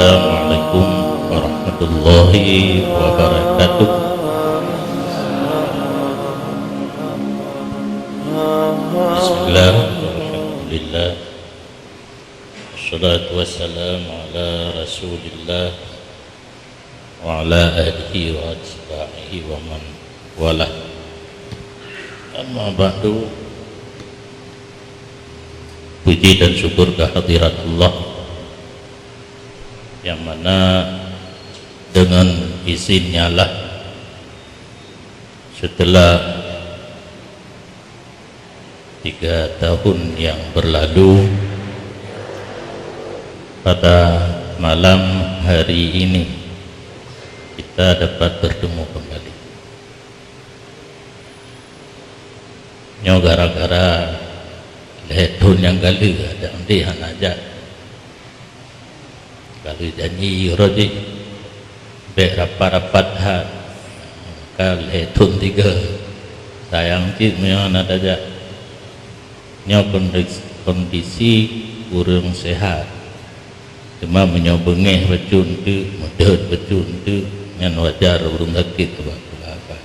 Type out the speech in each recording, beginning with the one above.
Assalamualaikum warahmatullahi wabarakatuh. Bismillah, alhamdulillah, wassalatu wassalamu ala rasulillah wa ala alihi wa ashabihi wa man walah. Amma ba'du, puji dan syukur kehadirat Allah yang mana dengan izinnya lah setelah 3 tahun yang berlalu, pada malam hari ini kita dapat bertemu kembali. Nyo gara-gara letun yang kali ada dihan aja. Kalau janji rodi bek rapat-rapat hat kal letun 3 sayang cik punya nak aja. Nyo kondisi kurang sehat, cuma menyobengeh bacun tu mudah bacun tu yang wajar urung sakit tu apa.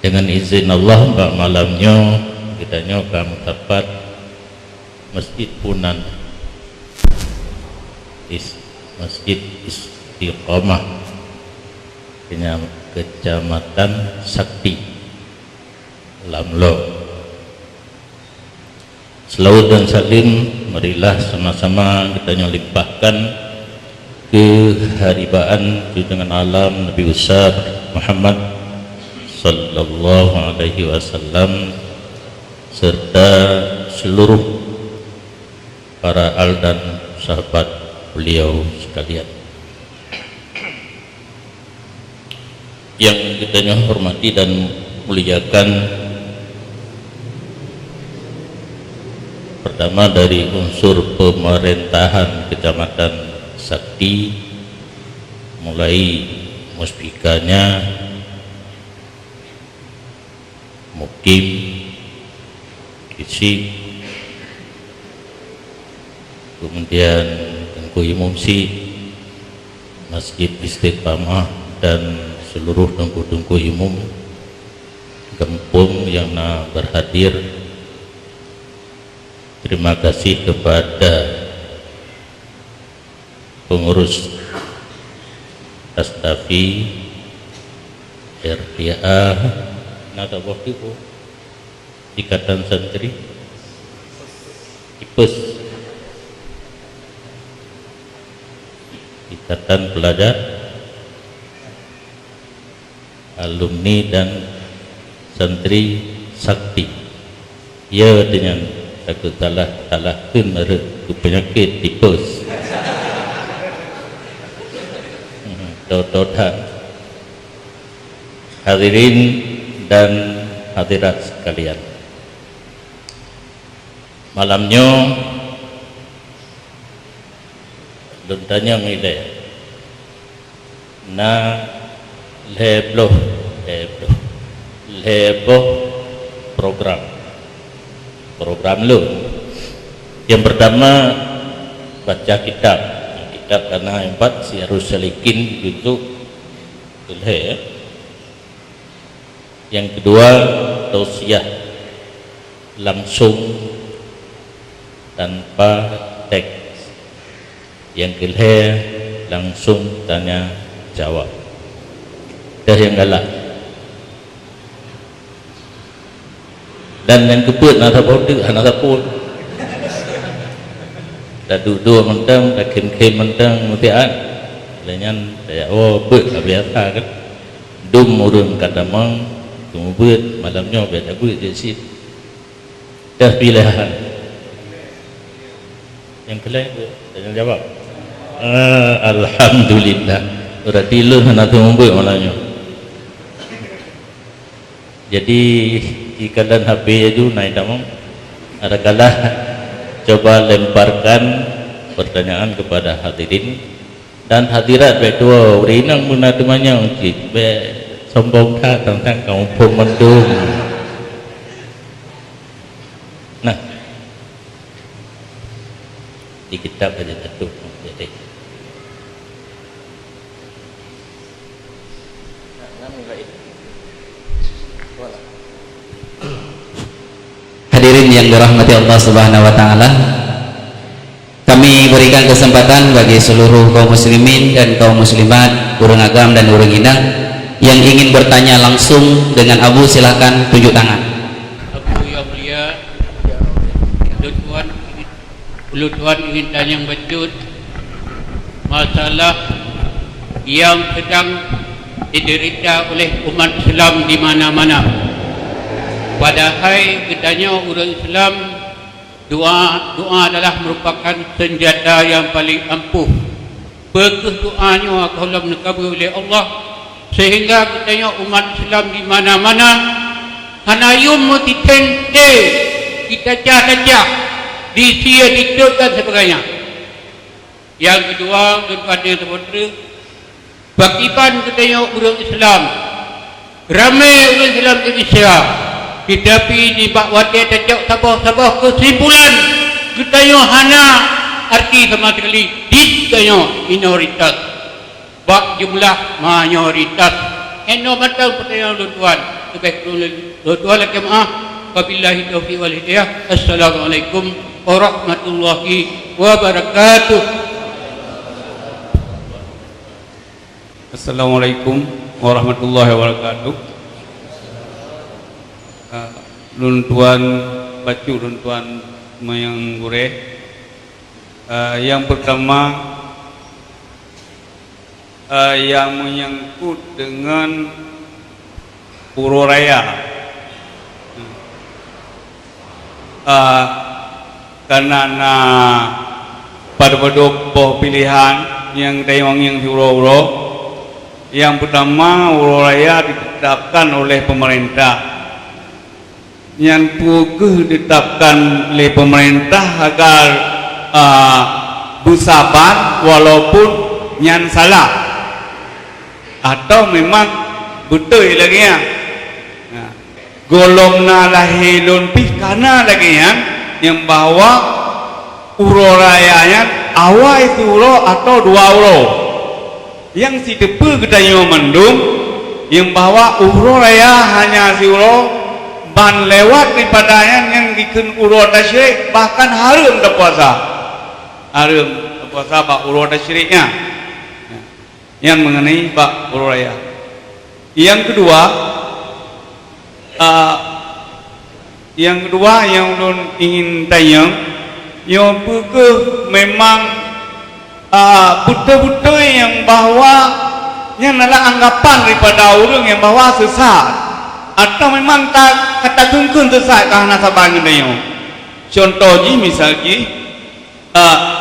Dengan izin Allah pada malamnya kita nyokam dapat Masjid Punan, Masjid Istiqomah Kecamatan Sakti, Lamlo. Selawat dan salim marilah sama-sama kita nyolimpahkan keharibaan junjungan alam Nabi besar Muhammad sallallahu alaihi wasallam serta seluruh para al dan sahabat beliau sekalian yang kita hormati dan muliakan. Pertama dari unsur pemerintahan Kecamatan Sakti, mulai muspikanya, mukim, isi, kemudian Tengku Imumsi, Masjid Istiqamah dan seluruh tengku-tengku imum Gempung yang berhadir. Terima kasih kepada pengurus Astafi RTA nada wakibu Ikatan Santri Ipes, Ikatan Pelajar, alumni dan santri Sakti. Ya, dengan aku talahkan ke penyakit tipes. Tototan hadirin dan hadirat sekalian, malamnya luntanya ngilai na lebloh program lo. Yang pertama baca kitab karena empat si harus selikin untuk ya. Yang kedua tausiah langsung tanpa teks. Yang ketiga langsung tanya jawab. Dah yang galak. Dan yang keempat nak bodoh, nak pun. Dah dua mentang, dah kem mentang mutian. Lenyan saya biasa kan. Dum urun kata mang, kemudian malamnya biasa buat je sit. Dah pilihan. Yang kelain tanya jawab. Alhamdulillah. Berarti lu nak membuat malamnya. Jadi jika dan HP itu naik tamam, ada kalah coba lemparkan pertanyaan kepada hadirin dan hadirat berdua urinang guna temannya uncit be sombong tak tentang kampung mendung. Nah, di kitab aja jatuh. Jadi hadirin yang dirahmati Allah Subhanahu wa taala, kami berikan kesempatan bagi seluruh kaum muslimin dan kaum muslimat, urang agam dan urang indah yang ingin bertanya langsung dengan Abu, silakan tunjuk tangan. Abu yang mulia, Tuan ingin tanya yang betul masalah yang sedang diderita oleh umat Islam di mana-mana. Padahal katanya orang Islam, doa adalah merupakan senjata yang paling ampuh. Berkah doanya kalau dikabul oleh Allah, sehingga katanya umat Islam di mana-mana hanayum mutitente kita cah-cah di sia dikut dan sebagainya. Yang kedua, tuan yang terputra, bakiban katanya orang Islam, ramai orang Islam Indonesia, tetapi di bakwati tajak sabah-sabah kesimpulan katanya hana arti sama sekali di katanya minoritas, bak jumlah mayoritas. Eno matang pertanyaan tuan, sebaik tuan lagi maaf. Wabillahi taufiq wal hidayah. Assalamualaikum warahmatullahi wabarakatuh. Assalamualaikum warahmatullahi wabarakatuh. Luntuan bacu luntuan mayang gure. Yang pertama yang menyangkut dengan Puro Raya. Karena pada poh pilihan yang dayang yang diuro-uro, yang pertama Uro Raya ditetapkan oleh pemerintah, yang puguh ditetapkan oleh pemerintah agar bersabar walaupun yang salah atau memang betul lagi ya. Golongna lahilun pikana lagi yang bahwa Uro Rayanya awal itu uro atau 2 uro yang si depu katanya mendung yang bahwa Uro Raya hanya si uro ban lewat daripadanya yang bikin Uro Tasyrik, bahkan harum terpuasa bak Uro Tasyriknya yang mengenai bak Uro Raya. Yang kedua yang ulun ingin tanya, yang buku memang betul-betul yang bahwa yang adalah anggapan daripada orang yang bahwa sesat atau memang tak kata kengkun sesat karena sabangan dia. Contohnya misalnya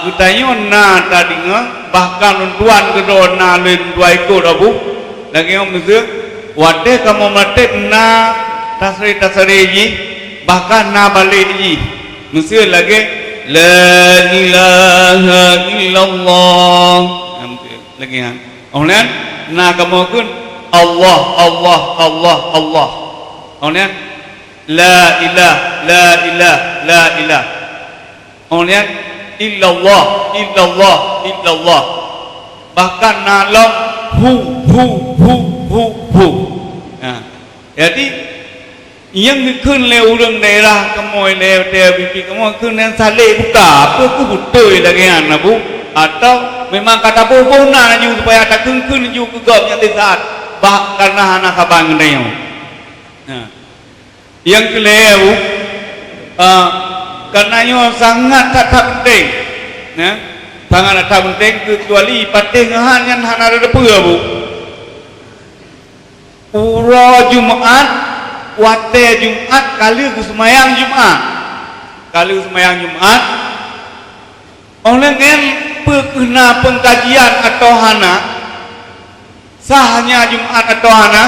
katanya na tadinya bahkan tuan kedua na len 2 ekor abu lagi yang mesti wadah kamu mati na tasri ji bahkan na balik ji mesti lagi la ilaha illallah lagi kan kemudian na kamu kun Allah kemudian la ilah kemudian illallah bahkan na lam hu. Jadi yang dikun le urang daerah kamu le bibi kamu kun yang saleh buka apa ku betul lagi anabu atau memang kata bubuna ju supaya tak kun ju ku gop yang saat bah karena anak abang dia. Yang keleu karena yo sangat tak penting sangat tak penting kecuali penting yang hana ada depu bu Uro Jumat, wate Jumat kali semayang Jumat, oleh kan pekena pengkajian atau hana sahnya Jumat atau hana,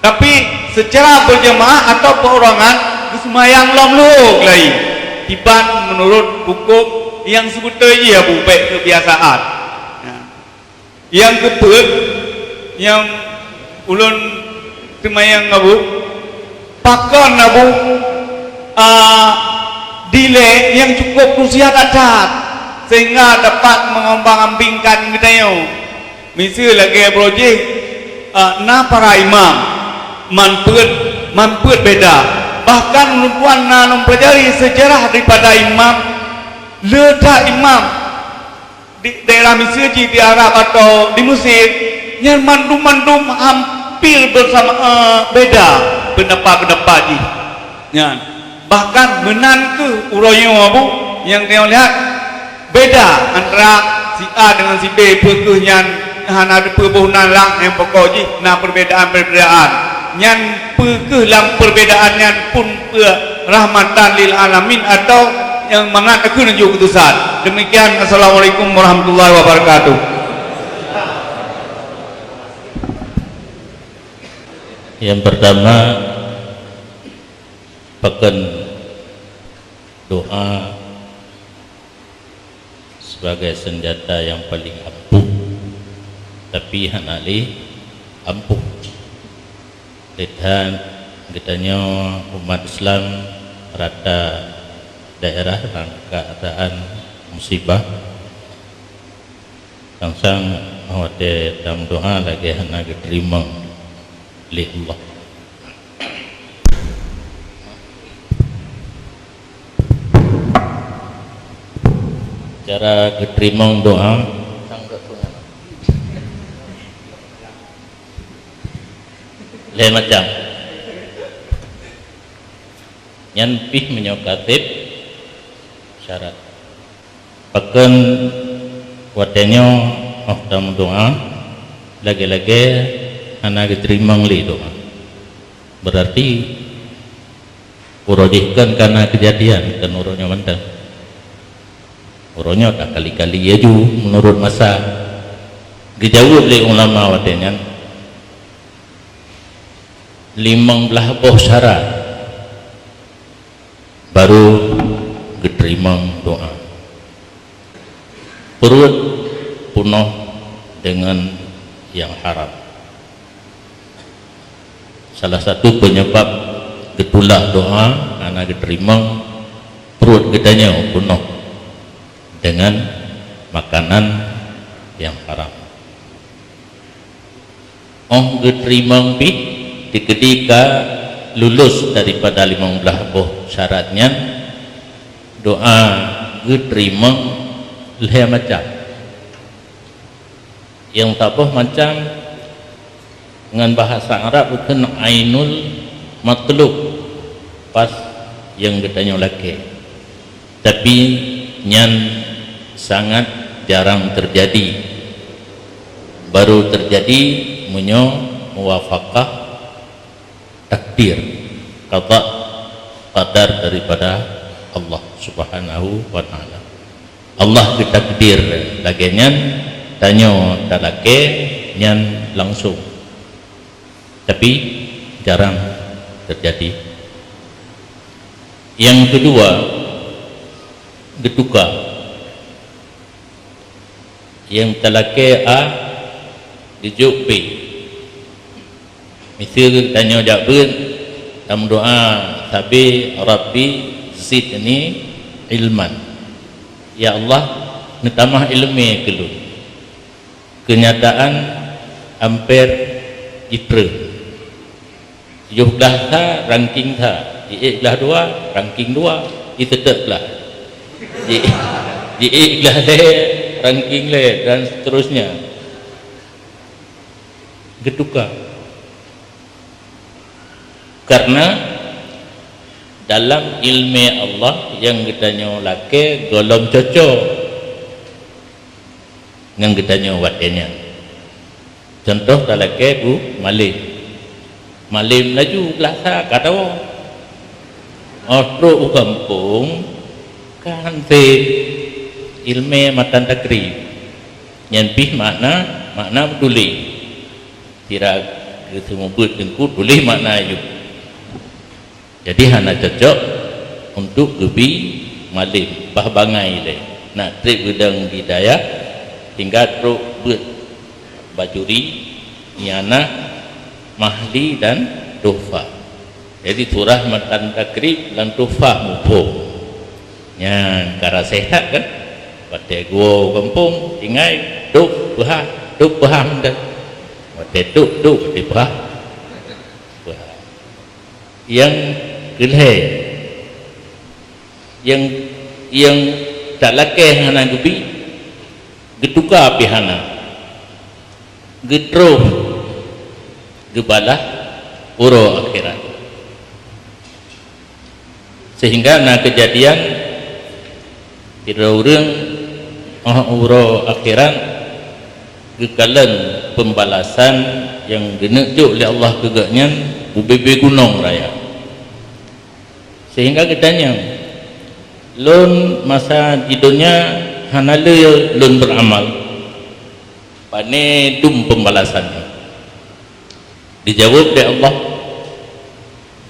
tapi secara berjemaah atau perorangan semayang lomlok lagi, tiban menurut hukum yang sebetulnya baik kebiasaan. Yang kedua, yang ulun semayang abu pakan abu delay yang cukup usia adat sehingga dapat mengombang-ambingkan kita yo. Misal lagi projek na para imam manput beda. Bahkan nubuan na mempelajari sejarah daripada imam, ledak imam di daerah Mesir di Arab atau di Mesir, yang mandum-mandum hampir bersama beda pendapat-pendapat ni. Ya. Bahkan menantu uroyo abu yang dia lihat beda antara si A dengan si B, pekehnya ada perbunan lang yang pokok ji na perbedaan yang pekeh lang perbedaan yang pun rahmatan lil alamin atau yang mengatakan juga keputusan. Demikian, assalamualaikum warahmatullahi wabarakatuh. Yang pertama, pekan doa sebagai senjata yang paling ampuh, tapi hanali ampuh. Lihat katanya umat Islam rata daerah dalam keadaan musibah, langsung awak dalam doa lagi hendak diterima oleh Allah. Cara diterima doa lain macam yang pih menyokatib syarat pakan watenya dalam doa lagi-lagi anak diterima oleh doa, berarti urojihkan karena kejadian kan urutnya mantap urutnya tak kali-kali ya ju menurut masa dijawab oleh ulama watenya 15 boh syarat baru diterima doa. Perut penuh dengan yang haram, salah satu penyebab ditolak doa anak diterima, perut kitanya penuh dengan makanan yang haram. Diterima di ketika lulus daripada 15 buah syaratnya, doa diterima leh macam yang tak boh macam dengan bahasa Arab bukan ainul matlub pas yang ditanya lagi, tapi nyan sangat jarang terjadi, baru terjadi muwafaqah takdir qadar daripada Allah Subhanahu wa taala. Allah ditakdir laginya tanya dalake nyan langsung, tapi jarang terjadi. Yang kedua, getuka yang talake A dijuk B. Misal tanya jawab dalam doa tabi Rabbi zidni ilman, ya Allah tambah ilmu kelu. Kenyataan hampir itra yuhlah tha ranking tha iiklah 2 ranking 2 itu tetaplah iiklah le ranking le dan seterusnya getuka. Karena dalam ilmu Allah yang kita nyolake golong cocok yang kita nyawatnya. Contoh talake bu malim laju kelasa kata otro kampung kan te ilmu matan takrib yang bih makna peduli tidak ketemu but dengku peduli makna yuk. Jadi hana cocok untuk gebi malim bah bangai le nak trip gedang hidayah tinggal truk but bajuri niana mahli dan tufa. Jadi turah matan takrib dan tufa mupo nya kara sehat kan Wate gua kampung ingai duk behah dah. Wate duk di behah. Yang gelhe yang tak lakeh hana gubi getuka pihana gedro gebalah uro akhirat. Sehingga kejadian tidak orang uro akhirat gekalan pembalasan yang dinejuk oleh Allah kegaknya ubebe gunung raya. Sehingga katanya lun masa di dunia hanale lun beramal pane dum pembalasannya dijawab oleh Allah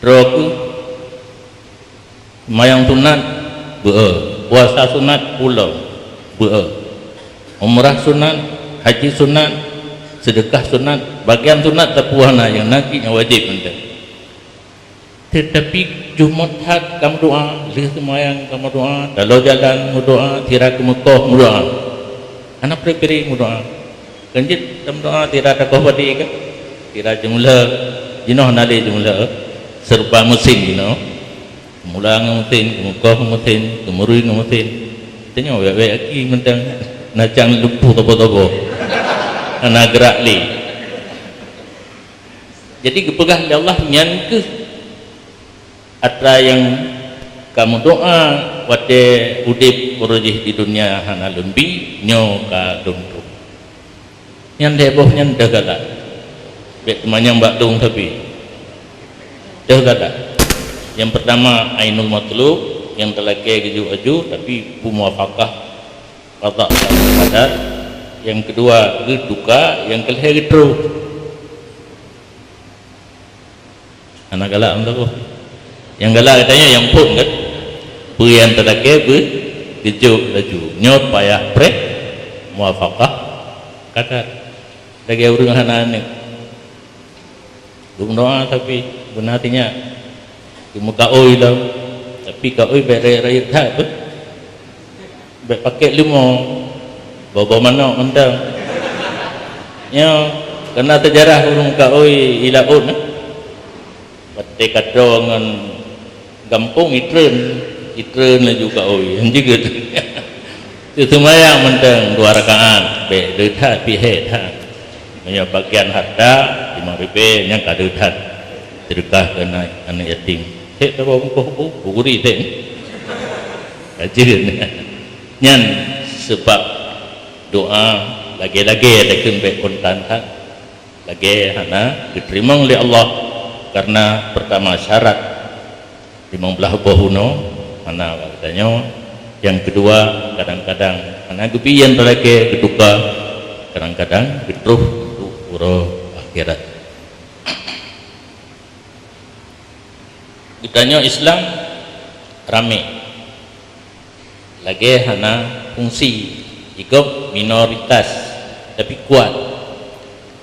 droku mayang sunat puasa sunat pulau umrah sunat haji sunat sedekah sunat bagian sunat tapuana yang nanti wajib penting. Tetapi Jumat had kamu doa, lih semayang kamu doa, kalau jalan mu doa, tira ke Mekah mu doa. Anak prepare mu doa. Kanjit kamu doa tira takoh padi ke? Tira jumlah jinoh nade jumlah serba musim jinoh. Mula ngamutin, Mekah ngamutin, kemurui ngamutin. Tanya we aki mentang najang lupu tobo-tobo. Anak gerak li. Jadi kepegah oleh Allah nyan ke atra yang kamu doa wate udip urujih di dunia hana lumbi nyo ka dumtu yang deboh yang dagala bet temannya mbak dong tapi dagala yang pertama ainul matlub yang telake geju aju tapi muwafaqah qada qadar yang kedua duka yang kelih getru anak galak amdaku yang galak katanya yang pun kan purian terlake gejuk laju nyot payah prek muwafaqah kadar lagi urang hanan gum doa tapi benarnya muka oi dah tapi ka oi bere tak be pakai limo bawa mana undang nya kena sejarah urang ka oi ilaun pate kadro ngan gampung itren lah juga oi juga itu semayang mentang 2 rakaat be deuthat pihe tha nya bagian harta 5 nya ka deuthat sedekah ke anak yatim hek tahu ko guri teh ajirin nyan sebab doa lagi-lagi ada kembe kontan lagi hana diterima oleh Allah karena pertama syarat 15 bahuno mana katanya yang kedua kadang-kadang mana gebian terlake keduka kadang-kadang getruh uro akhirat. Kitanya Islam rame lagi hana fungsi ikut minoritas tapi kuat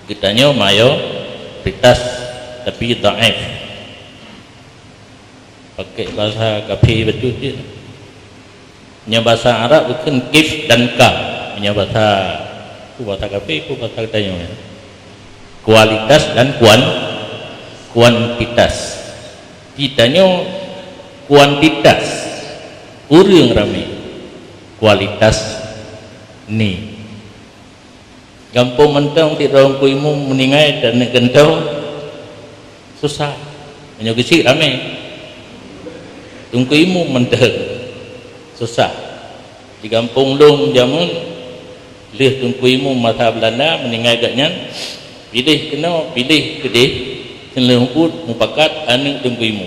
kitanya mayoritas tapi dhaif pakai bahasa kafi betul dia nya bahasa Arab bukan kif dan ka nya bahasa kafi ku bahasa katanya kualitas dan kuantitas kitanya kuantitas urang rame kualitas ni gampang mentang tidak kuimu meningai dan gentau susah hanya kecil rame tungkuimu mentang susah di kampung long jamun lih tungkuimu mata Belanda meningai gaknya pilih kena pilih kedih senlehut mupakat anak tungkuimu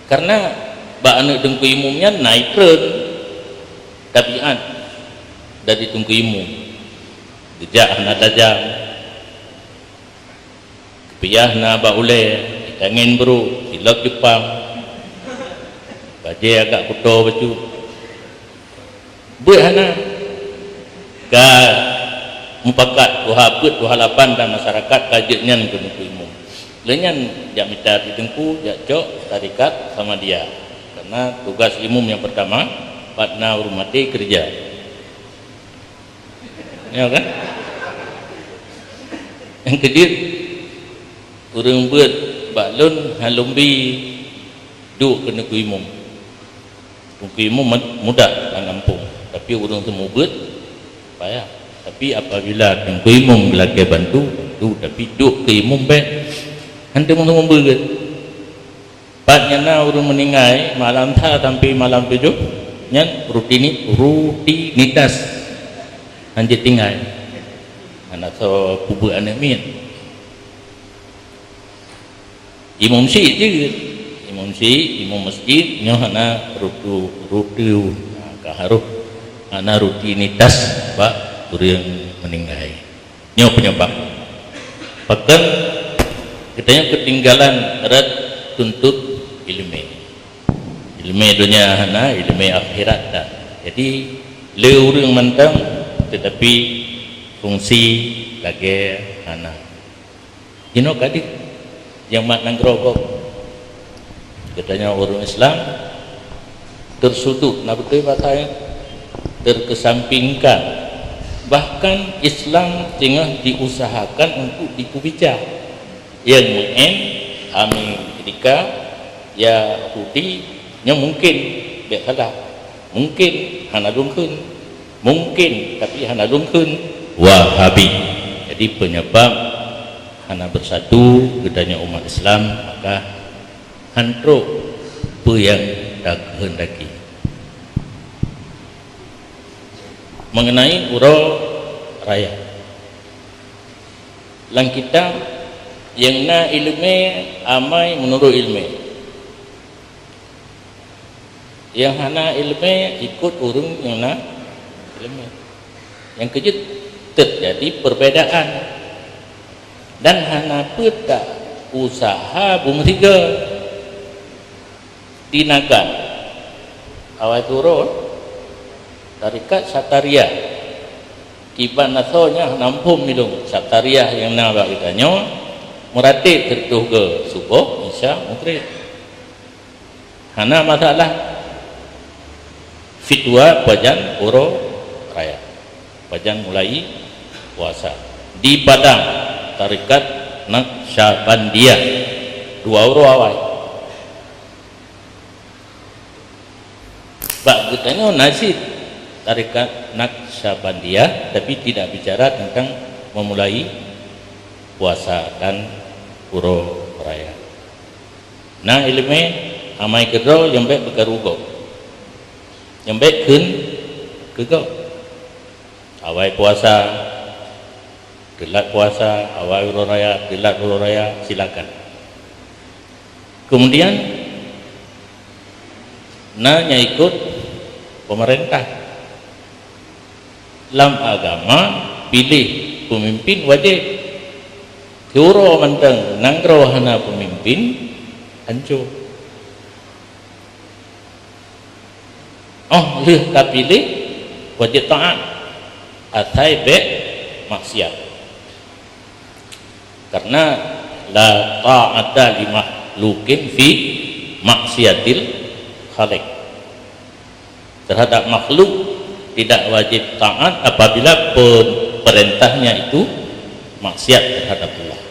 karena ba anak tungkuimu nya naik tren tabiat dari tungkuimu jejak anak tajam kepiah na ba ule angin bro silap Jepang baje agak kuto baju buat hana ka mupakat kuhabut kuhalapan dan masyarakat kajian ke nukuimu lenyan jak minta ditengku jak cok tarikat sama dia karena tugas imum yang pertama partner rumah dia kerja. Ya kan? Yang kedua, orang buat baklun halumbi duk kena kuimum. Kuimum mudah dalam kampung, tapi orang semua buat payah. Tapi apabila kuimum belakang bantu, tapi duk kuimum baik, hantar semua buat. Patnya na orang meninggal malam tha sampai malam 7 nyan rutinitas anjir tinggal anak so kubur anak min imam syid je imam masjid nyo hana rutu kaharuh hana rutinitas ba orang meninggal nyo penyebab bahkan katanya ketinggalan erat tuntut ilmu dunia hana ilmu akhirat dah. Jadi le orang mantang tetapi fungsi lagi hana ino kadik yang mak nang gerobok katanya orang Islam tersudut nak betul bahasa terkesampingkan, bahkan Islam tengah diusahakan untuk dikubicah yang mungkin kami ketika Yahudi yang mungkin dia salah, mungkin hana dungkun, mungkin tapi hana dungkun Wahabi. Jadi penyebab hana bersatu gedanya umat Islam, maka hantruk apa yang tak kehendaki. Mengenai urau raya lang kita yang na ilmu amai menurut ilmu, yang hana ilmu ikut urung yang na ilmu. Yang kejut terjadi perbedaan dan hana peta usaha bumtiga dinakan awal turun tarikat Sataria kiban nasonya nampum minum Sataria yang na bagitanya meratib tertuh ke subuh isya maghrib hana masalah fitwa pajan uro raya pajan mulai puasa di Padang tarikat Naqsyabandiyah 2 euro awal bak katanya nasib tarikat Naqsyabandiyah, tapi tidak bicara tentang memulai puasa dan uro raya. Nah ilmu amai kedro yang baik berkarugo yang baik kun kego awal puasa gelat puasa awal uro raya gelat uro raya silakan. Kemudian nanya ikut pemerintah dalam agama pilih pemimpin wajib Kuro mantang nanggro hana pemimpin hancur. Oh, lih tak pilih wajib taat atai be maksiat. Karena la ta'ata li makhlukin fi maksiatil khaliq. Terhadap makhluk tidak wajib taat apabila perintahnya itu maksiat terhadap Allah.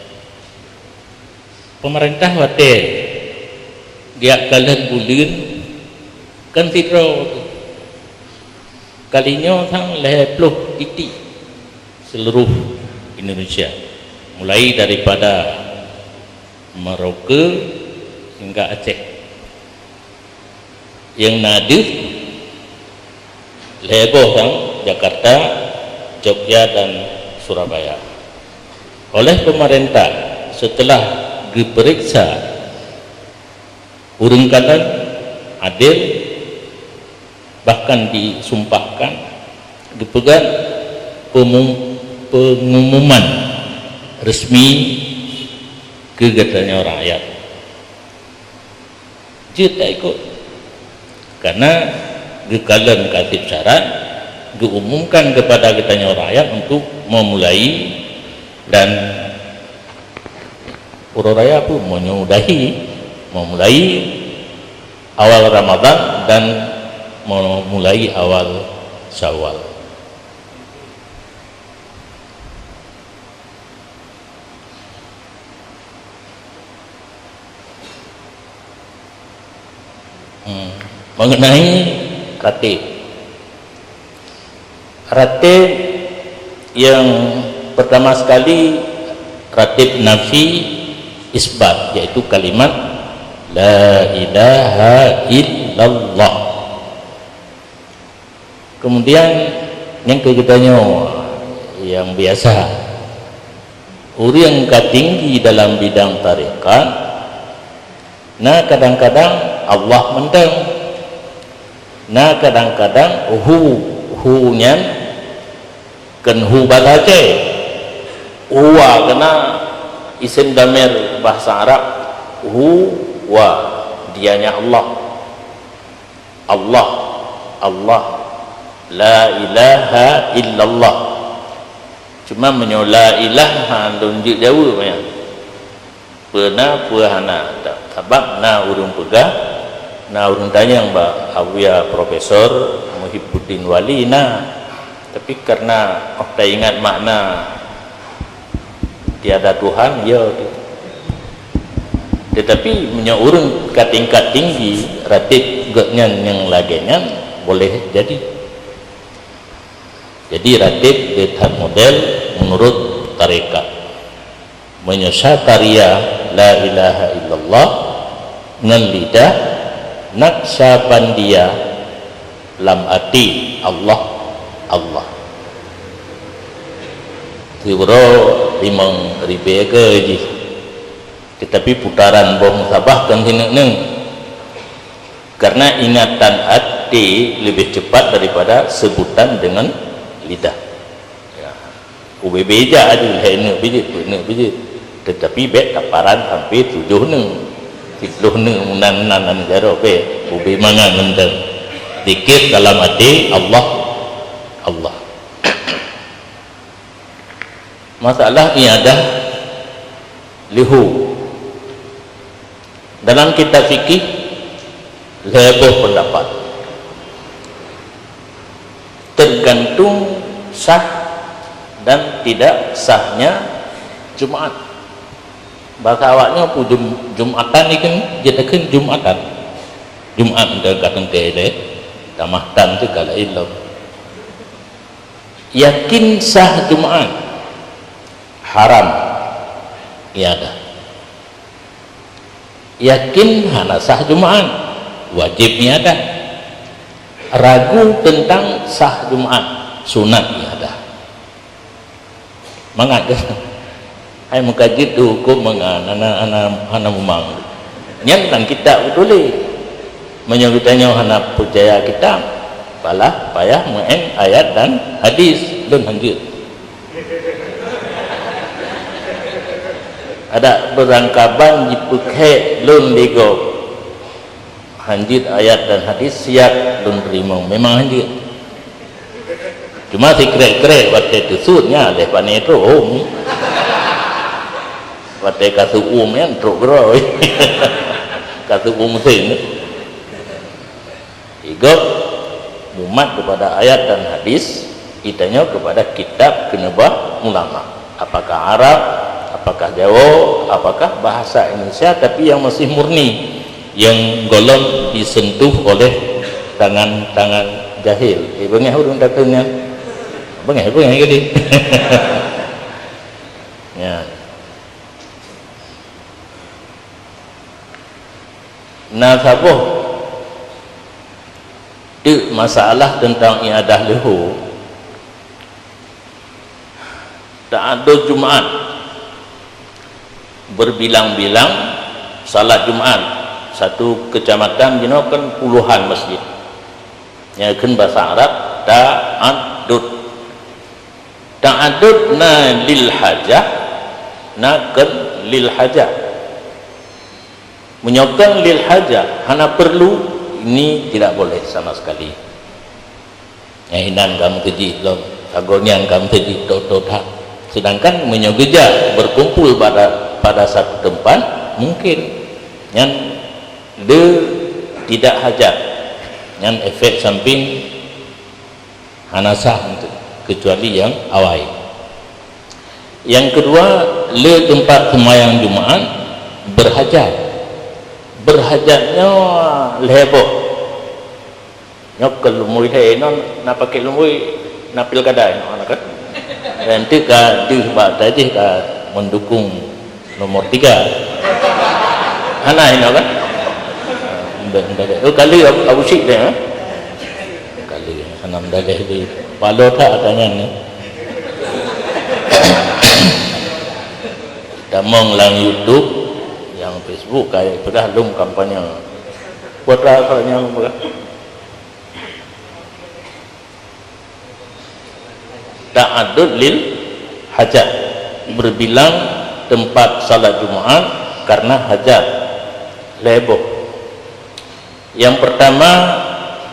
Pemerintah wadah dia kalian bulan kan tidro kalinya sang 50 titik seluruh Indonesia, mulai daripada Merauke hingga Aceh. Yang nadif leboh sang Jakarta, Jogja dan Surabaya. Oleh pemerintah setelah diperiksa urang kalian adil, bahkan disumpahkan, dipegang pengumuman resmi kegiatannya rakyat. Dia tak ikut karena gekalan kasih syarat diumumkan kepada kitanya rakyat untuk memulai dan Ururaya pun menyudahi memulai awal Ramadan dan mulai awal Syawal. Mengenai ratib yang pertama sekali ratib nafi isbat, yaitu kalimat la ilaha illallah. Kemudian yang keduanya yang biasa orang yang tinggi dalam bidang tarekat, nah kadang-kadang Allah mendang, nah kadang-kadang hu-nya kan hu balaje, huwa kena isim damir bahasa Arab, hu wa dianya Allah, Allah, Allah, la ilaha illallah. Cuma menyo la ilaha lunjuk jauh banyak pernah puahana sebab na urung pegah, na urung tanya Mbak Awia Profesor Muhibbuddin Wali, nah tapi karena tak ingat makna tiada Tuhan ya, tetapi menyo urung ke tingkat tinggi ratib genyan yang laginya boleh jadi ratib dekat model menurut tarekat menyasataria la ilaha illallah dengan lidah naksabandia lam ati Allah Allah tiwro limang ribe ke ji, tetapi putaran bom sabah kan hineng karena ingatan hati lebih cepat daripada sebutan dengan lidah. Ya. UBB aja ada hendak bijit, tetapi bet taparan sampai 7 neng, 10 neng munan jaro be, UB mangan ngendeng. Dikir dalam hati Allah, Allah. Masalah ini ada lihu dalam kitab fikih lebih pendapat. Tergantung sah dan tidak sahnya Jumat. Bahasa awaknya pu Jumatan ni kan jadikan Jumatan. Jumat dah kata tele, tamatan tu kalau ilau. Yakin sah Jumat, haram. Ya dah. Yakin hana sah Jumat, wajibnya ada. Ragu tentang sah Jumat, sunatnya ada. Mangat ke? Hai mengkaji tu hukum mangan ana memang. Yang tentang kitab betul menyebutnya hana percaya kitab, balah payah meng ayat dan hadis dan lanjut. Ada berangkaban dipakai lun lego. Hanjit ayat dan hadis siap dan terima memang hanjit, cuma si krek-krek waktu itu sudnya lepas itu waktu kasu yang truk beroi kasu mesin ikut mumat kepada ayat dan hadis, itanya kepada kitab kenebah ulama, apakah Arab, apakah Jawa, apakah bahasa Indonesia, tapi yang masih murni, yang golong disentuh oleh tangan-tangan jahil. Bengah urung datangnya. Bengah gini. Ya. Nah, sabuh itu masalah tentang iadah lehu. Tak ada Jumat berbilang-bilang salat Jumat. Satu kecamatan dino kan puluhan masjid. Yang kan bahasa Arab ta'addud na lil hajah, na kan lil hajah. Menyokong lil hajah hana perlu, ini tidak boleh sama sekali. Inan kamu keji lom, agonian kamu keji tak. Sedangkan menyogeja berkumpul pada satu tempat mungkin yang dia tidak hajat yang efek samping hanasah untuk kecuali yang awal. Yang kedua, le tempat sembahyang Jumaat berhajat. Berhajatnya leboh. Nyok ke lumui le non nak pakai lumui nak pilkada no kan. Nanti ka di bab tadi ka mendukung nomor 3. Hana ini kan? Kali Abu Syik dia, kali hanam dalih di palo tak tanya ni. Damang lang YouTube, yang Facebook kayak sudah lum kampanye. Buat apa yang buat? Ta'addud lil hajat, berbilang tempat salat Jumaat karena hajat leboh. Yang pertama,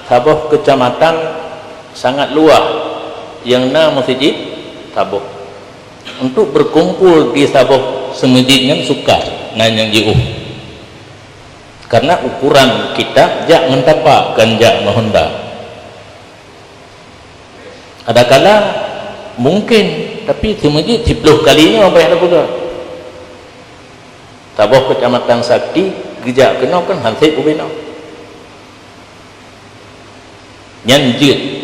Saboh kecamatan sangat luas yang na masjid Saboh. Untuk berkumpul di Saboh semedit yang sukar nan yang jauh. Karena ukuran kita jak mentapak kan jak mahonda. Adakala mungkin, tapi semedit 10 kalinya apa yang ada pula. Saboh kecamatan Sakti gejak kena kan hansip ubena. Nyanjit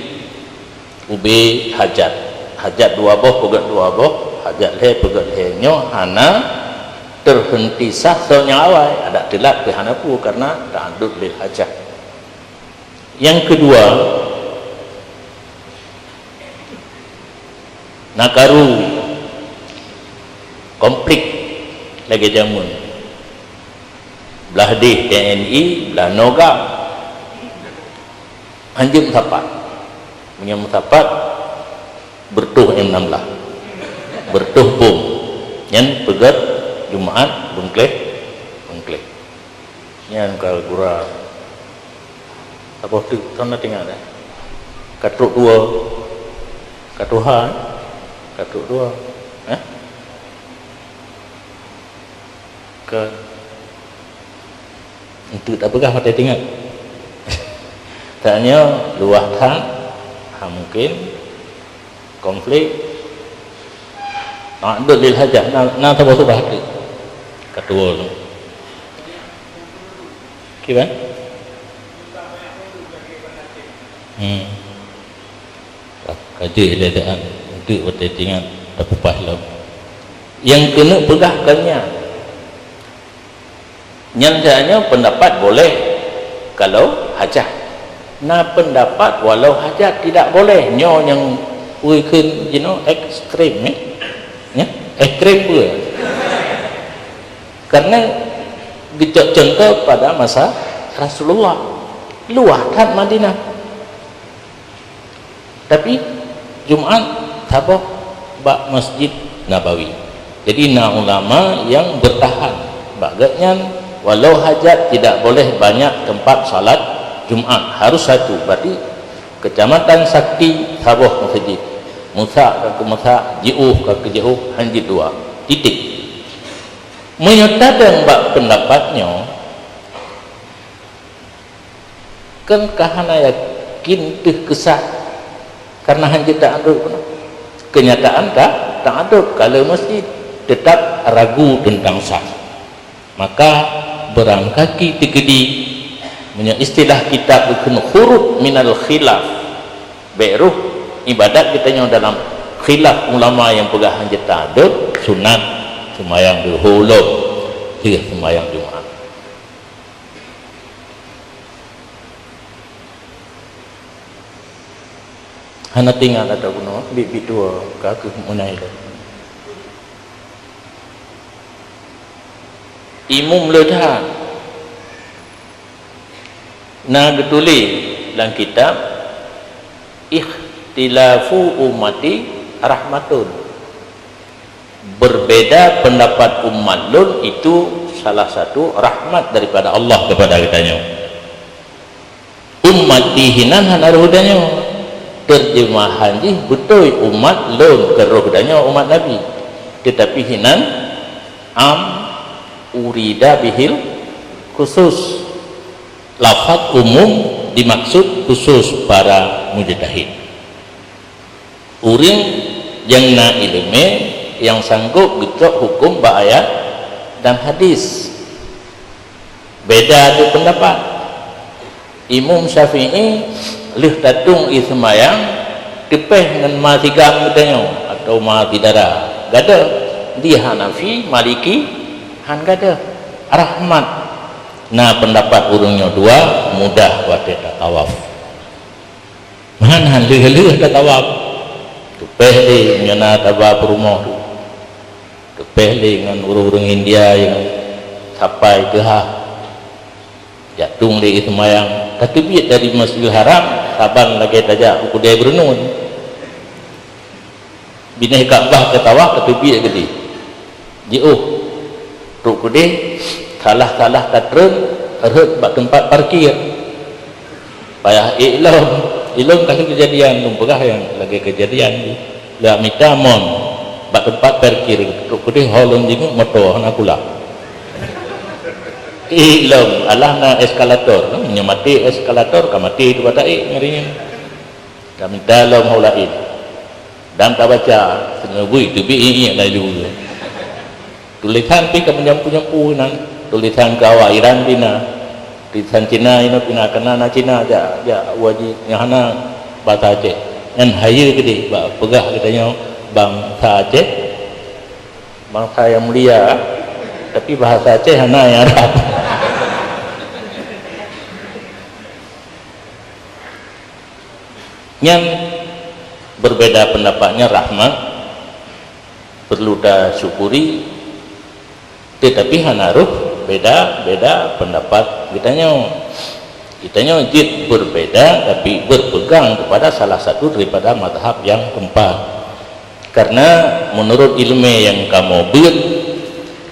ube hajat, hajat 2 boh pegat 2 boh, hajat le pegat le nyo hana terhenti sah soalnya awal ada telat ke hana pu karena ta'addud lil hajat. Yang kedua, nakaru konflik lagi jamun belah di TNI belah noga anjing mutapat punya mutapat bertuh M16 bertuh bom yang pegat Jumaat bengklek yang kalau gura apa tu tanda tinggal dah katruk 2 katuhan katruk 2 ke untuk tak pegah pada tinggal tanya luah tak mungkin konflik ta'addud lil hajat na tahu tu bahati kedua tu kiban kaji ledakan untuk pada tinggal tak pupah lah yang kena pegahkannya nyandanya pendapat boleh kalau hajat. Nah pendapat walau hajat tidak boleh. Nyo yang weekend ekstrem ekstrem pula. Karena gejok contoh pada masa Rasulullah luah kan Madinah. Tapi Jumaat Saboh bak Masjid Nabawi. Jadi ulama yang bertahan bagainya walau hajat tidak boleh banyak tempat salat Jumaat, harus satu. Berarti kecamatan Sakti Saboh masjid, Musa ke Musa, Jiuh ke Jiuh, hanya 2 titik. Menyatakan bak pendapatnya kan kahana yakin teh kesah karena hanya tak ada kenyataan tak ada kalau masjid tetap ragu tentang sah, maka berangkaki tikedi punya istilah kitab bukan huruf minal khilaf beruh ibadat kita dalam khilaf ulama yang pegahan jeta ada sunat sembahyang berhulub dia sembahyang Jumaat. Hana tinggal ada guna bibit 2 kaki munai dah imum ledha na getuli dalam kitab ikhtilafu ummati rahmatun, berbeda pendapat umat lun itu salah satu rahmat daripada Allah kepada kitanya. Ummati hinan hanarudannya terjemahan ji betul umat lun kerudannya umat Nabi, tetapi hinan urida bihil khusus lafaz umum dimaksud khusus para mujtahid. Orang yang na ilmu yang sanggup gecok hukum ayat dan hadis. Beda tu pendapat. Imam Syafi'i lih tatung ismayang tepeh dengan ma tiga katanya atau ma tidara. Gada dia Hanafi, Maliki han gada. Rahmat. Nah pendapat urungnya dua mudah wate tawaf. Man han leuh-leuh tawaf. Tepeh di nyana tabah rumah tu. Tepeh dengan urung-urung India yang sampai ke jatung di semayang tatibiyat dari Masjidil Haram saban lagi tajak ukudai berenun binah Ka'bah ke tawaf tatibiyat gede jauh tuk kudai salah-salah katren harus bak tempat parkir payah ilom kasih kejadian numpah yang lagi kejadian ni lah minta mon bak tempat parkir tuk kudai holong jenguk motor nak pula ilom alah na eskalator menyamati eskalator kamati itu batai ngerinya kami dalam haulain dan tak baca senebui tu bi lalu tulisan pi kami nyampu nan tulisan kawairan bina tulisan Cina ina pina kenana Cina ja wajib nyahana bahasa Aceh ngan hayu gede ba pegah katanya bangsa Aceh bangsa yang mulia tapi bahasa Aceh hana yang Arab. Yang berbeda pendapatnya rahmat perlu dah syukuri, tetapi hanaruh beda pendapat kitanya jid berbeda tapi berpegang kepada salah satu daripada mazhab yang keempat. Karena menurut ilmu yang kamu buat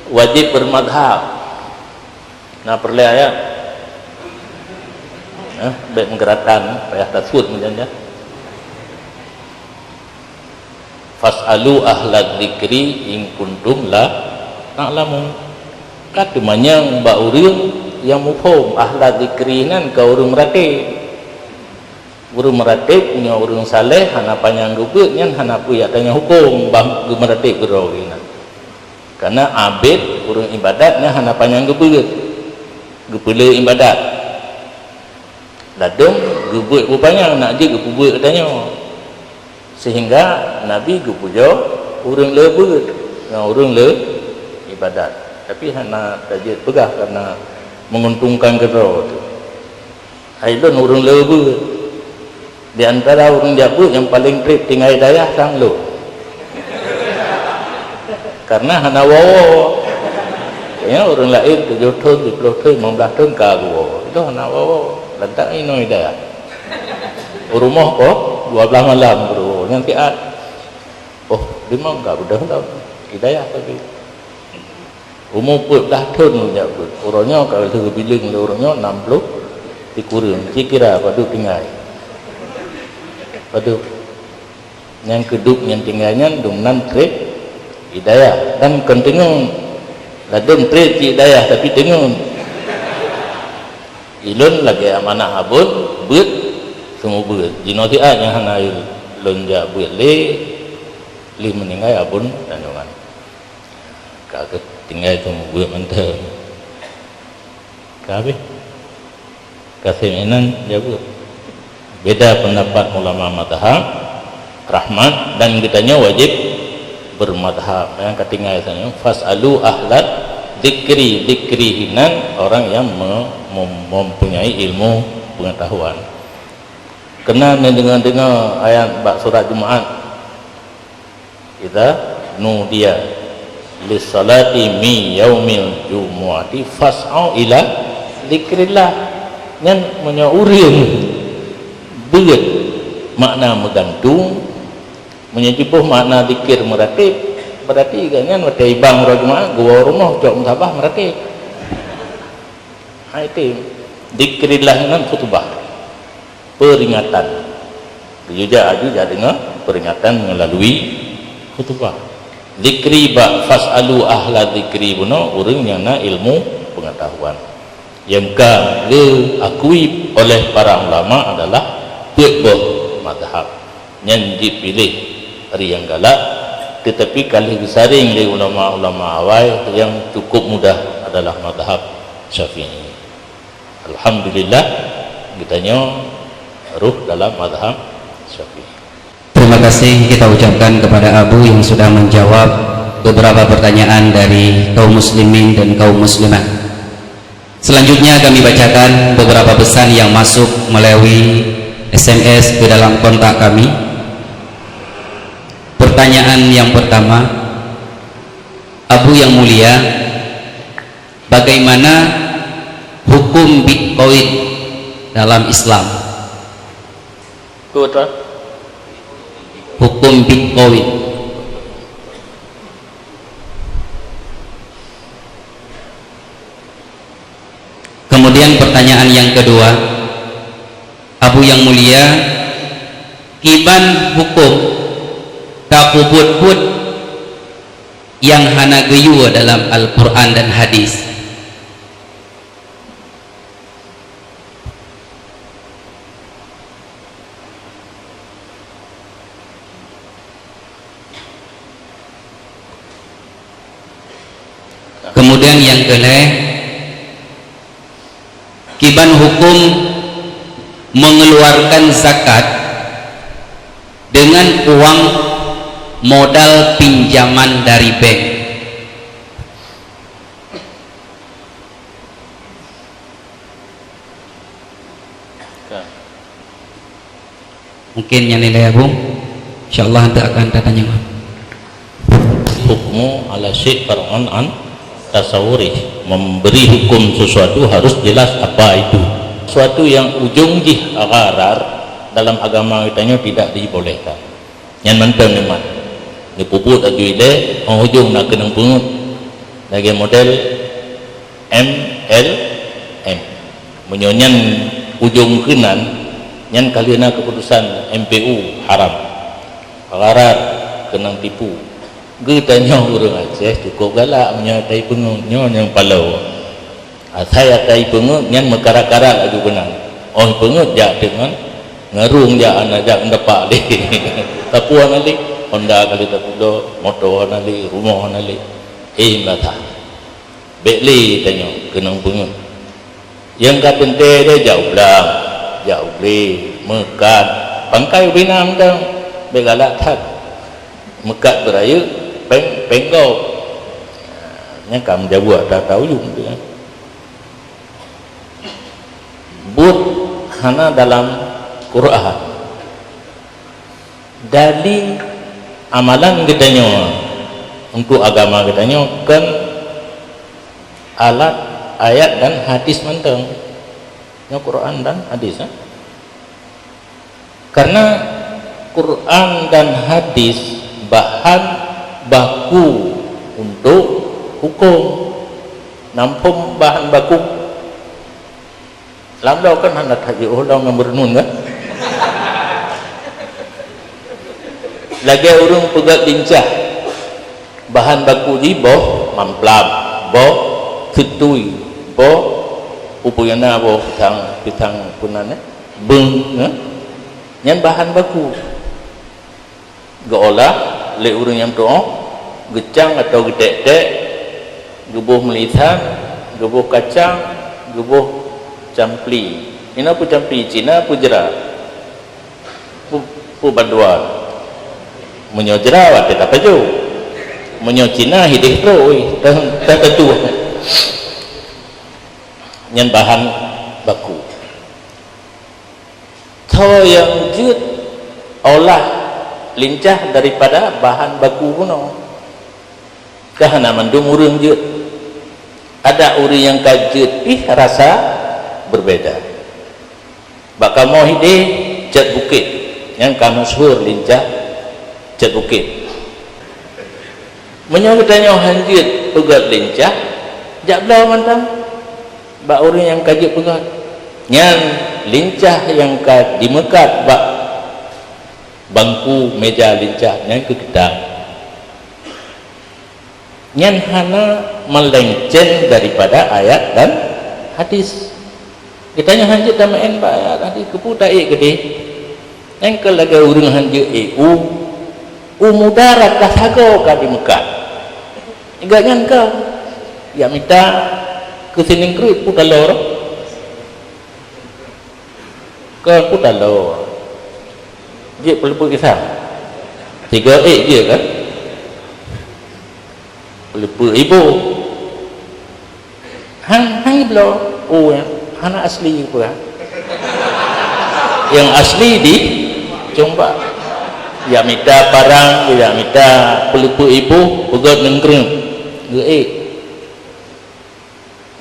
wajib bermadhab. Nah perlu ayat baik menggerakkan payah tasud macamnya fas'alu ahla dzikri in kuntum la ta'lamun kata manyang ba urang yang mufhum ahla dzikri nan ka urang meratib punya urang saleh hana panjang gebeut nyan hana puya tanya hukum bang meratib gerogina karena abid urang ibadatnya hana panjang gebeut gepele ibadat ladung gebeut rupanya nak je gebeut katanya sehingga Nabi gepuja urang lebeut dengan urang le ibadat tapi hana tajid pegah karena menguntungkan gero tu aidon urang lebeut di antara urang jabut yang paling trip tinggal daya sang lo karena hana wawo ya orang lain 7 tahun 10 tahun 15 tahun ka wawo itu hana wawo letak ini daya rumah kok 12 malam bro yang tiat oh dia mau enggak udah hidayah tapi umur pun dah tahun punya pun orangnya kalau tu biling orangnya 60 dikurang kira padu tinggal padu yang keduk yang tinggalnya dumnan trip hidayah dan kentengung ladun trip hidayah tapi tengung ilun lagi amanah abun buat semua buat jinotiat yang hana lonjak buat li meninggal abun dan jangan kagak tinggal itu buat mentah kabeh kasih enan jawab beda pendapat ulama mazhab rahmat dan kitanya wajib bermadhab yang ketinggal sana fasalu ahlat dzikri hinan orang yang mempunyai ilmu pengetahuan kena dengar ayat surat Jumaat kita nudiya lissalati mi yaumil jumu'ati fas'au ila dzikrillah nyan menyaurang beut makna menggantung menyejibuh makna zikir meratib berarti kan watai bang Jumaat gua rumah cok musabah meratib itu dzikrillah nan khutbah peringatan juga dengan peringatan melalui khutbah zikri ba fasalu ahla dzikri buno urang yang na ilmu pengetahuan yang ka le akui oleh para ulama adalah beberapa madhab yang dipilih hari yang galak, tetapi kali disaring oleh ulama-ulama awal yang cukup mudah adalah madhab Syafi'i. Alhamdulillah kitanya ruh dalam madhab Syafi'i. Terima kasih kita ucapkan kepada Abu yang sudah menjawab beberapa pertanyaan dari kaum muslimin dan kaum muslimat. Selanjutnya kami bacakan beberapa pesan yang masuk melalui SMS ke dalam kontak kami. Pertanyaan yang pertama, Abu yang mulia, bagaimana hukum Bitcoin dalam Islam? Betul. Hukum Bitcoin. Kemudian pertanyaan yang kedua, Abu yang mulia, kiban hukum kakubut-but yang hana geyu dalam Al-Quran dan hadis? Kemudian yang kelima, kiban hukum mengeluarkan zakat dengan uang modal pinjaman dari bank. Mungkin yang nilai Abu, insyaallah nanti akan tanya. Hukmu ala syai' far'an an tasawuri, memberi hukum sesuatu harus jelas apa itu. Sesuatu yang ujung jih agharar dalam agama kitanya tidak dibolehkan. Yang mentang memang dipuput aju ile ujung nak kena pungut lagi model MLM menyonyan ujung kenan yang kalian keputusan MPU haram agharar kena tipu. Getanya orang Aceh cukup galak menyertai pengutnya yang palau. Saya tai pengut yang mekarak-karak aju benang. Oh pengut jak dengan ngerung jak anak jak mendapat le. Tapuan ali, Honda kali tapudo, motor ali, rumah ali. Melata. Bekli tanya kenang pengut. Yang kat pente dia jauh belang, jauh beli, mekat, pangkai binang dah, begalak tak. Mekat beraya, penggau. Yang kamu jawab tak tahu juga. But hana dalam Quran dari amalan kitanya untuk agama kitanya kan alat ayat dan hadis menteng yang Quran dan hadis karena Quran dan hadis bahan baku untuk hukum nampung bahan baku lamdau kan hendak haji ulang yang bernun kan lagi orang pegat lincah bahan baku di boh mamplam boh ketui boh upuyana boh pitang punane beng yang bahan baku geolah le orang yang doa gecang atau gedek-dek gebuh melitan gebuh kacang gebuh campli. Ini apa campli? Cina apa jera? Apa banduan? Menyo jera wat tak tahu. Menyo Cina hidup terus, tak tentu. Yang bahan baku. Kau yang jut olah lincah daripada bahan baku kuno. Kahana mandung urang jut. Ada urang yang kajut rasa berbeda. Bakal mau hidup cat bukit yang kamu suhur lincah cat bukit menyokitanya hanjit pegat lincah jak belau mantang bak orang yang kajut pegat yang lincah yang dimekat bak bangku meja lincah yang kekedang yang hana melenceng daripada ayat dan hadis Kitanya hanjit dah main bayar tadi keputar gede. Yang kelaga urang hanjit mudarat dah sago ka di Mekah. Enggak kau. Ya minta ke sini kerut putar lor. Kau putar lor. Dia perlu kisah. 3 je kan. Perlu ibu. Hang belum. Oh ya. Anak asli pula. Yang asli di Jombang. Ya minta barang, ya minta pelupu ibu, pegot nengkreng.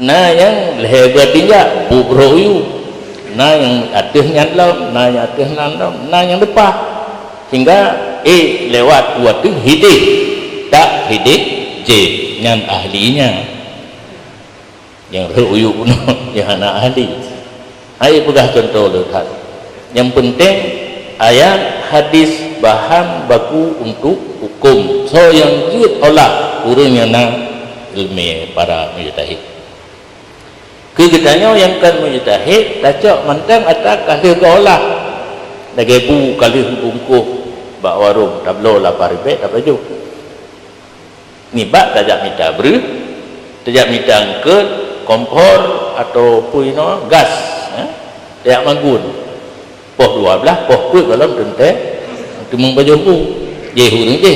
Nah yang leher tinggal, bubroyu. Nah yang atas nyanlam, nah yang atas nyanlam, nah yang depan. Hingga lewat waktu hidup, tak hidup J yang ahlinya. Yang ruyu puno yang anak ahli. Ayo pegang contoh lihat. Yang penting ayat hadis bahan baku untuk hukum. So yang jid olah urang yang nak ilmu para mujtahid. Kegitannya yang kan mujtahid tacak mantang atas kahir ke olah. Lagi bu kali bungkuh bak warung tablo lapar ribet apa ju. Ni bak tajak minta ber, tajak minta angkat kompor atau puino gas tak magun poh 12 poh kuat dalam tente tumung baju bu je hurung je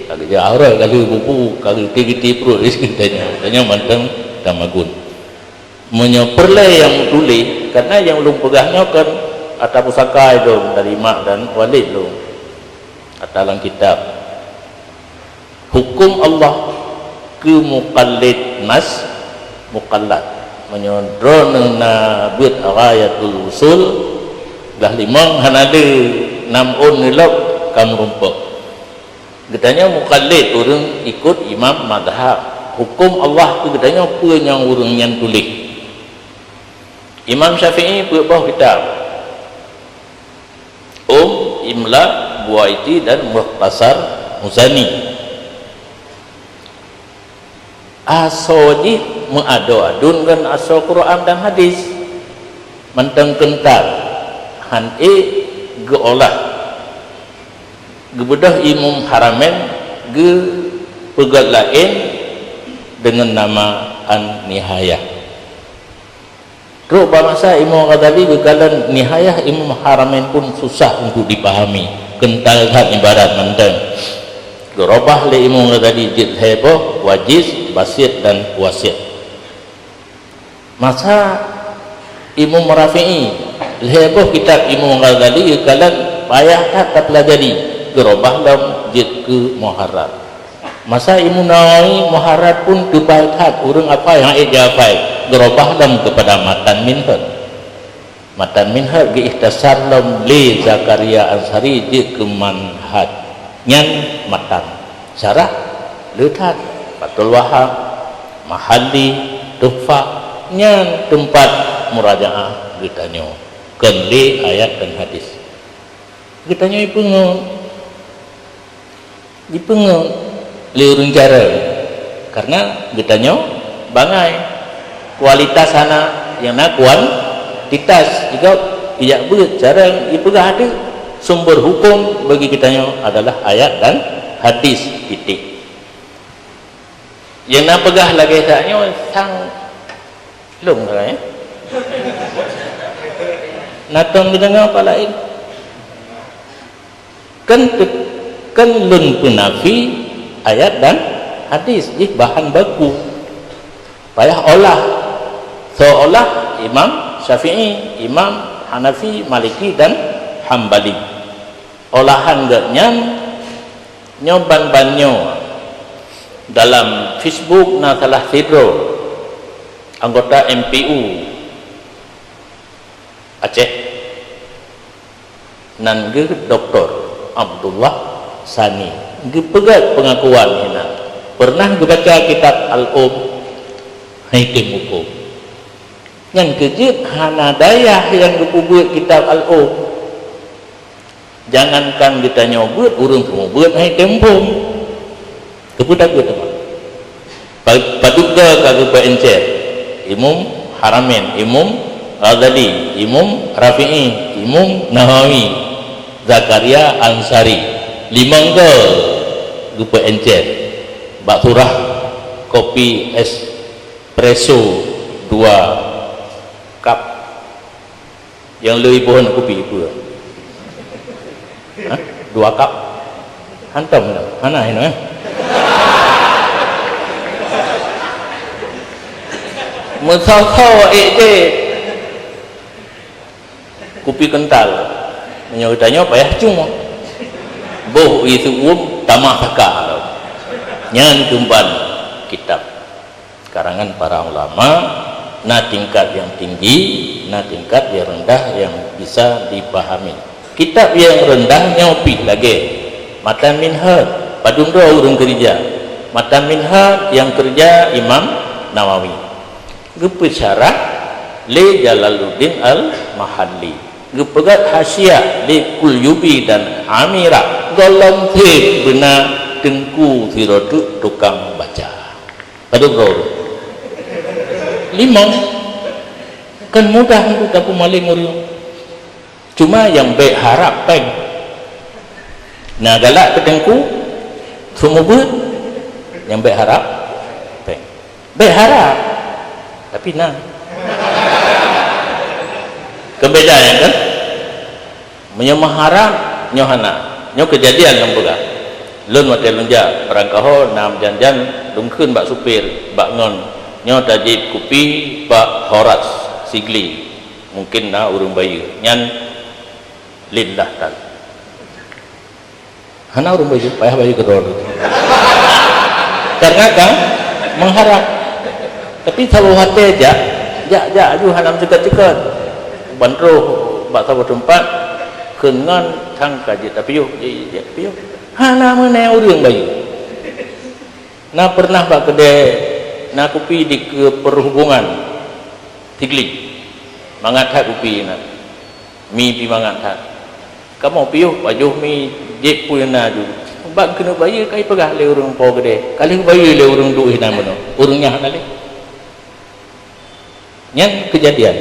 kalau dia aura kalau bubu kalau tinggi perut tanya mantang tak magun menyeperlai yang tulis karena yang belum pegahnya kan atas pusaka itu dari mak dan walid tu atas dalam kitab hukum Allah ke muqallid nas muqallad menyodron na buat ayatul usul dah limang hanade 6 on nilok kam rumpuk getanya muqallid urang ikut imam madhab hukum Allah tu getanya apa yang urang yang tulis Imam Syafi'i buat kitab Imla Buaiti dan Mukhtasar Muzani asoji mengadu-adun kan asal Quran dan hadis mentang kental han geolah gebedah imam haramen ge pegat lain dengan nama an-nihayah ro bangsa imam Ghazali bekalan nihayah imam haramen pun susah untuk dipahami kental hat ibarat mentang gerobah le imam Ghazali jid heboh wajiz basit dan wasit masa Imam Rafi'i heboh kitab Imam Ghazali kalan payah tak pelajari gerobah dalam jid ke muharrar masa Imam Nawawi muharrar pun kebaikat urang apa yang jawab gerobah dalam kepada matan minhaj ge ihtasar lam li Zakaria Ansari jid ke manhaj nyan matan syarah lihat Fathul Wahab Mahalli Tuhfah nyan tempat murajaah ditanya kenli ayat dan hadis ditanya dipengun liurun cara karena ditanya bangai kualitas sana yang nak kuantitas jika tidak buat cara ipegah ada sumber hukum bagi kitanya adalah ayat dan hadis titik yang nak pegah lagi taknya sang lung lah natong dengar apa lain kan lun penafi ayat dan hadis bahan baku payah olah seolah Imam Syafi'i Imam Hanafi Maliki dan Hambali olahan gaknya nyoban banyo dalam Facebook na salah sidro anggota MPU Aceh nan ge Dr. Abdullah Sani ge pegat pengakuan hina pernah ge baca kitab Al-Um Hakim Hukum ngan kejut hanadayah yang ge buat kitab Al-Um jangankan kita nyobut urang semua buat Hakim Hukum keputak apa paduka kagak encer imam haramen imam Ghazali, Imam Rafi'i, Imam Nawawi, Zakaria Ansari. 5 ke lupa encer. Bak surah kopi espresso 2 cup. Yang lebih pohon kopi apa? 2 cup. Hantam mana ini? Mesau-sau kopi kental menyodanya payah cuma boh itu tamah kakak nyan kumpan kitab karangan para ulama na tingkat yang tinggi na tingkat yang rendah yang bisa dipahami. Kitab yang rendah nyopi lagi Matan Minhaj padung doa urang kerja Matan Minhaj yang kerja Imam Nawawi gepe syarah li Jalaluddin Al-Mahalli gepegat hasyiah li Kulyubi dan Amira golong thib benar tengku siroduk tukang baca padung doa 5 kan mudah untuk tapu maling urang cuma yang baik harap peng nah galak ketengku semua ber yang baik harap peng baik harap tapi nah kebedaan kan menyemah harap nyohana nyo kejadian yang pegang lun mati lunja perangkaho nam janjan lungkun bak supir bak ngon nyo tajib kupi bak horas sigli mungkin na urung bayu nyan lillah tal hana urung bayu payah bayu kedor karena kan mengharap tapi kalau hati aja aju hanam cekat-cekat bandroh bak sabar tempat kengan tang kaji tapi yuk hana mana urung bayu na pernah bak kedai na kupi di ke perhubungan tigli mangathat kupi na mi pi mangathat kamu piuh bajuh mi jep puina du bak kena bayar kai pegah le urang po gede kali bayar le urang duit na mono urangnya hana le nyan kejadian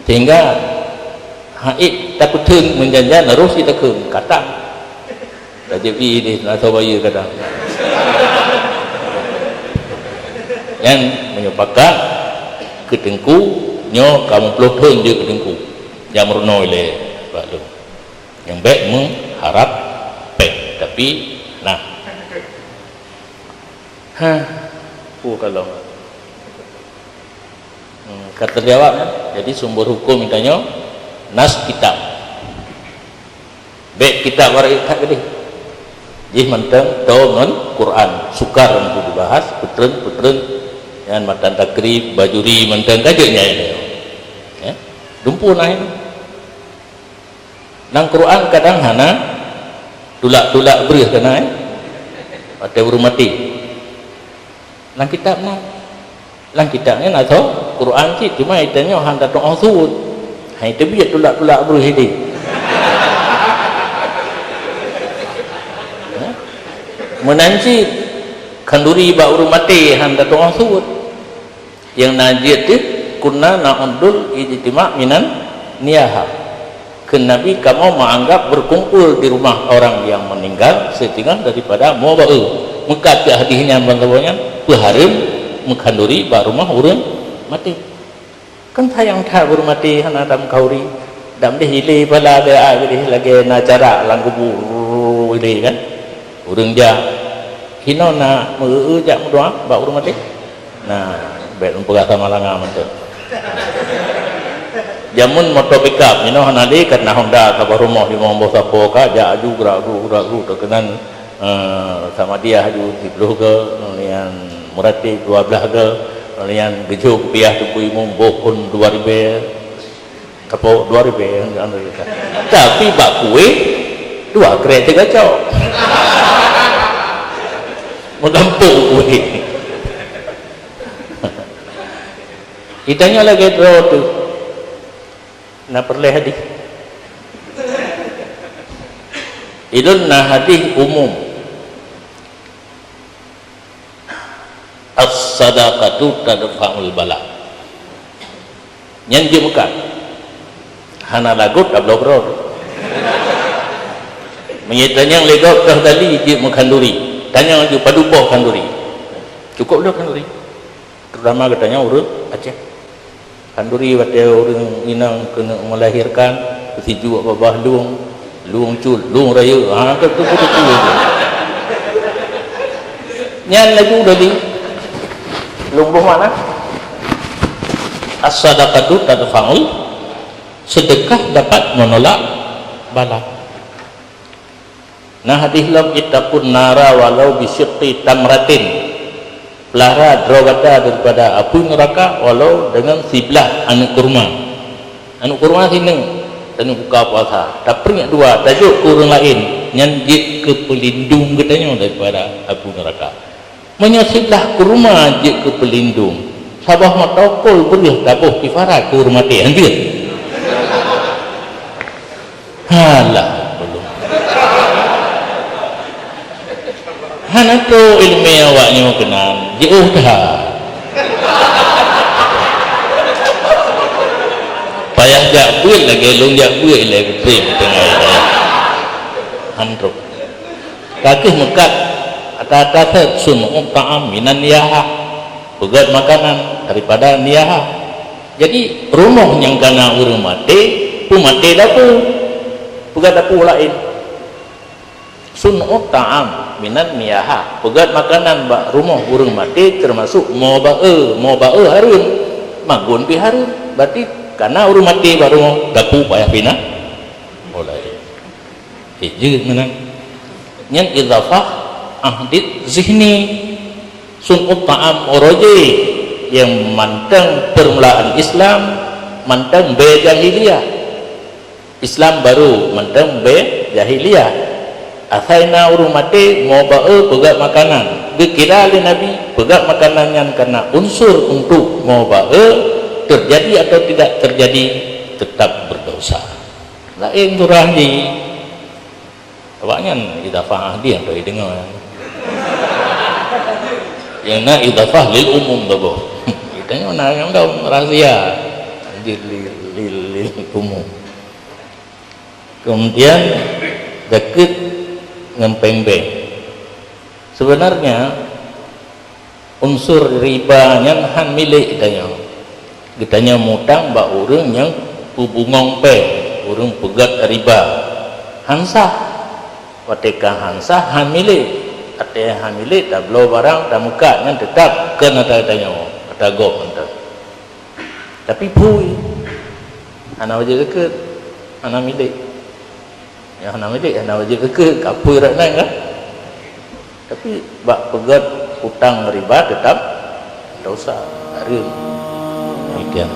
sehingga haid takutun menjanjan terus ditekum kata jadi ini na so bayar kata yang menyebabkan ketengku nyo kamu pelotong je ketengku yang merenoi le balu yang baik mengharap pek tapi nah kalau kata jawab jadi sumber hukum mintanya nas kitab baik kitab warai tak gede jih menteng dengan Quran sukar untuk dibahas putren yang matan takrib bajuri menteng kajanya ini ya dumpu naik nang Quran kadang hana tulak berih kena pada urung mati nang kitab nang kitabnya nato Quran sih cuma itanya handa doa sud hai itu biar tulak berih ini menanci kanduri ba urung mati handa doa sud yang najid itu kunna na'udul ijtima' minan niyaha ke Nabi kamu menganggap berkumpul di rumah orang yang meninggal setengah daripada muba'u mekat ke hadisnya bangkabanya berharim mengkanduri ba rumah urang mati kan sayang tak urang mati hana dam kauri dam deh hile bala dia lagi nacara langgubu ini kan urang ja hinona meu jak doa ba urang mati nah bet umpagata malanga mantu jamun motor pickup you know hanade karena Honda sabar rumah di mombo sapo ka ja aju gura-guru terkenan sama dia aju 10 ke yang murati 12 ke yang gejuk piah tu kui mombo pun 2000 kapo 2000 anu tapi bak kue 2 kereta gacok mengampuk kue itanya lagi draw tu nak perleh hadis idun na hadis umum as-sadaqatu tadfa'ul bala nyan je Mekah hana lagut ablo grod menyitanya legot dah tadi je Kanduri tanya je padupoh Kanduri cukup dah Kanduri terutama katanya urut Aceh Kanduri pada orang inang kena melahirkan sejuk babah luang cul luang raya tu nyan lagi tadi lumbuh mana as-sadaqatu tadfa'ul sedekah dapat menolak bala. Nah hadis lam ittaqun nara walau bisyqqi tamratin pelara drogata daripada api neraka walau dengan sebelah anu kurma sini dan buka puasa tak peringat dua tajuk kurang lain nyanjik ke pelindung katanya daripada api neraka menyebelah kurma je ke pelindung sabah matokol boleh tabuh kifarat kurma teh hancur halah belum hanato ilmu awaknya kenal jauh dah payah jak buat lagi long jak buat lagi prim tengah ini handruk kakih mekat kata-kata sun'u ta'am minan niyahah pegat makanan daripada niyahah jadi rumah yang kena urang mati pu mati dapur pegat dapur lain sun'u ta'am minan niyahah pegat makanan bak rumah urang mati termasuk mau ba'e harun magun pi harun berarti karena urang mati bak rumah dapur payah pina mulai hijau menang yang idhafah ahdid zihni sun'ut ta'am oroji yang mantang permulaan Islam mantang be jahiliyah Islam baru mantang be jahiliyah asaina urung mati mau ba'e pegat makanan dikira oleh Nabi pegat makanan yang kena unsur untuk mau ba'e terjadi atau tidak terjadi tetap berdosa lain turah ni awaknya idafah dia apa dengar yang nak idafah lil umum tu boh kita nak yang dah rahsia lil umum kemudian dekat ngempeng-beng sebenarnya unsur riba yang han milik kitanya mutang bak orang yang hubungong pe orang pegat riba hansah wateka hansah han milik ate han milik tak belo barang tak muka yang tetap kena tanya kata gop entah tapi pui ana wajib ke ana milik ya ana milik ana wajib ke kapui rak nang kan tapi bak pegat hutang riba tetap dosa harum demikian